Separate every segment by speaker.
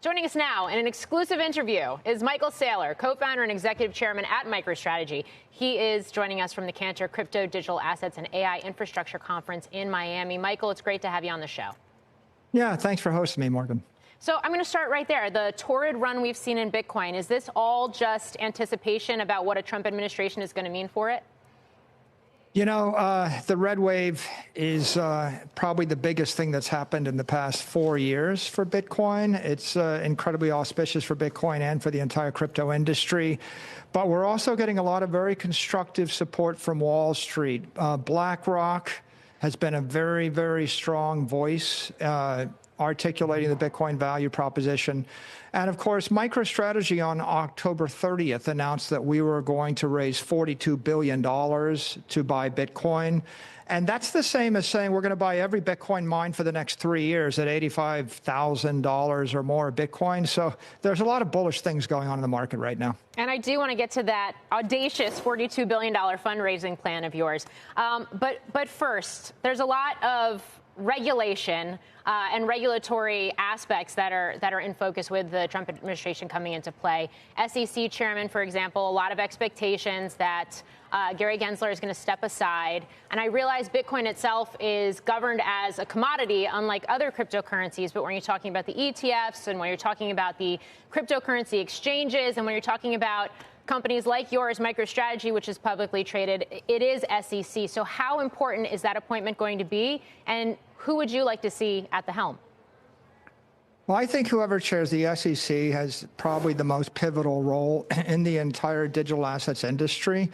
Speaker 1: Joining us now in an exclusive interview is Michael Saylor, co-founder and executive chairman at MicroStrategy. He is joining us from the Cantor Crypto, Digital Assets, and AI Infrastructure Conference in Miami. Michael, it's great to have you on the show.
Speaker 2: Yeah, thanks for hosting me, Morgan.
Speaker 1: So I'm going to start right there. The torrid run we've seen in Bitcoin, is this all just anticipation about what a Trump administration is going to mean for it?
Speaker 2: You know, the red wave is probably the biggest thing that's happened in the past 4 years for Bitcoin. It's incredibly auspicious for Bitcoin and for the entire crypto industry. But we're also getting a lot of very constructive support from Wall Street. BlackRock has been a very, very strong voice articulating the Bitcoin value proposition. And of course, MicroStrategy on October 30th announced that we were going to raise $42 billion to buy Bitcoin. And that's the same as saying we're going to buy every Bitcoin mine for the next 3 years at $85,000 or more of Bitcoin. So there's a lot of bullish things going on in the market right now.
Speaker 1: And I do want to get to that audacious $42 billion fundraising plan of yours. But first, there's a lot of regulation and regulatory aspects that are in focus with the Trump administration coming into play. SEC chairman, for example, a lot of expectations that Gary Gensler is going to step aside. And I realize Bitcoin itself is governed as a commodity, unlike other cryptocurrencies. But when you're talking about the ETFs and when you're talking about the cryptocurrency exchanges and when you're talking about companies like yours, MicroStrategy, which is publicly traded, it is SEC. So how important is that appointment going to be? And who would you like to see at the helm?
Speaker 2: Well, I think whoever chairs the SEC has probably the most pivotal role in the entire digital assets industry.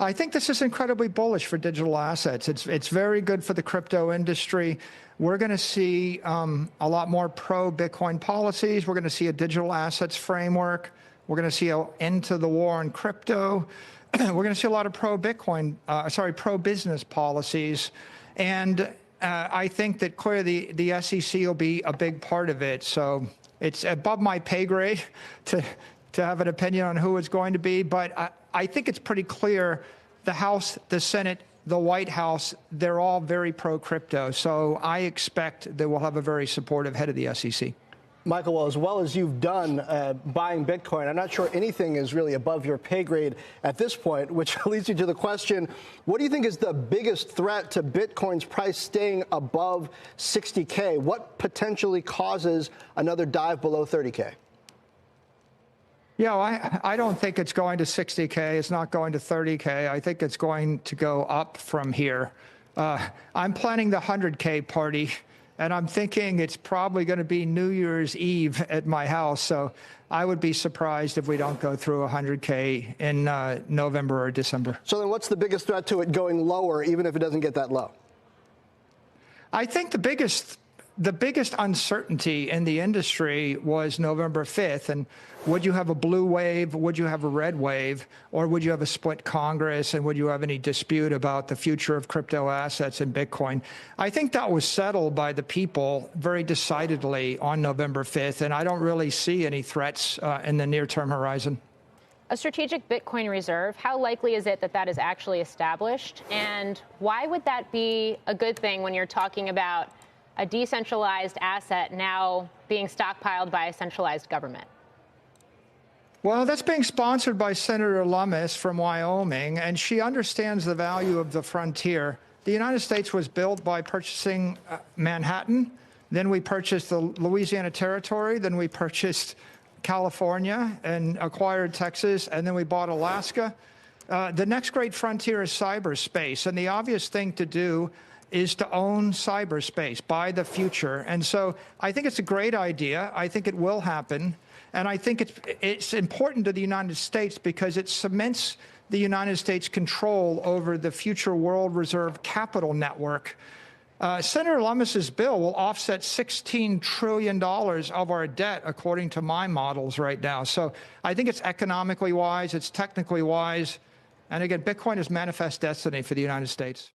Speaker 2: I think this is incredibly bullish for digital assets. It's very good for the crypto industry. We're going to see a lot more pro-Bitcoin policies. We're going to see a digital assets framework. We're going to see an end to the war on crypto. We're going to see a lot of pro-business policies. And I think that clearly the SEC will be a big part of it. So it's above my pay grade to have an opinion on who it's going to be. But I think it's pretty clear the House, the Senate, the White House, they're all very pro-crypto. So I expect that we'll have a very supportive head of the SEC.
Speaker 3: Michael, well, as well as you've done buying Bitcoin, I'm not sure anything is really above your pay grade at this point, which leads you to the question, what do you think is the biggest threat to Bitcoin's price staying above 60K? What potentially causes another dive below 30K?
Speaker 2: Yeah, I don't think it's going to 60K. It's not going to 30K. I think it's going to go up from here. I'm planning the 100K party. And I'm thinking it's probably going to be New Year's Eve at my house. So I would be surprised if we don't go through 100K in November or December.
Speaker 3: So then what's the biggest threat to it going lower, even if it doesn't get that low?
Speaker 2: I think the biggest uncertainty in the industry was November 5th. And would you have a blue wave? Would you have a red wave? Or would you have a split Congress? And would you have any dispute about the future of crypto assets and Bitcoin? I think that was settled by the people very decidedly on November 5th. And I don't really see any threats in the near-term horizon.
Speaker 1: A strategic Bitcoin reserve, how likely is it that that is actually established? And why would that be a good thing when you're talking about a decentralized asset now being stockpiled by a centralized government?
Speaker 2: Well, that's being sponsored by Senator Lummis from Wyoming, and she understands the value of the frontier. The United States was built by purchasing Manhattan. Then we purchased the Louisiana Territory. Then we purchased California and acquired Texas. And then we bought Alaska. The next great frontier is cyberspace. And the obvious thing to do is to own cyberspace, buy the future. And so I think it's a great idea. I think it will happen. And I think it's important to the United States because it cements the United States' control over the future world reserve capital network. Senator Lummis's bill will offset $16 trillion of our debt, according to my models right now. So I think it's economically wise, it's technically wise. And again, Bitcoin is manifest destiny for the United States.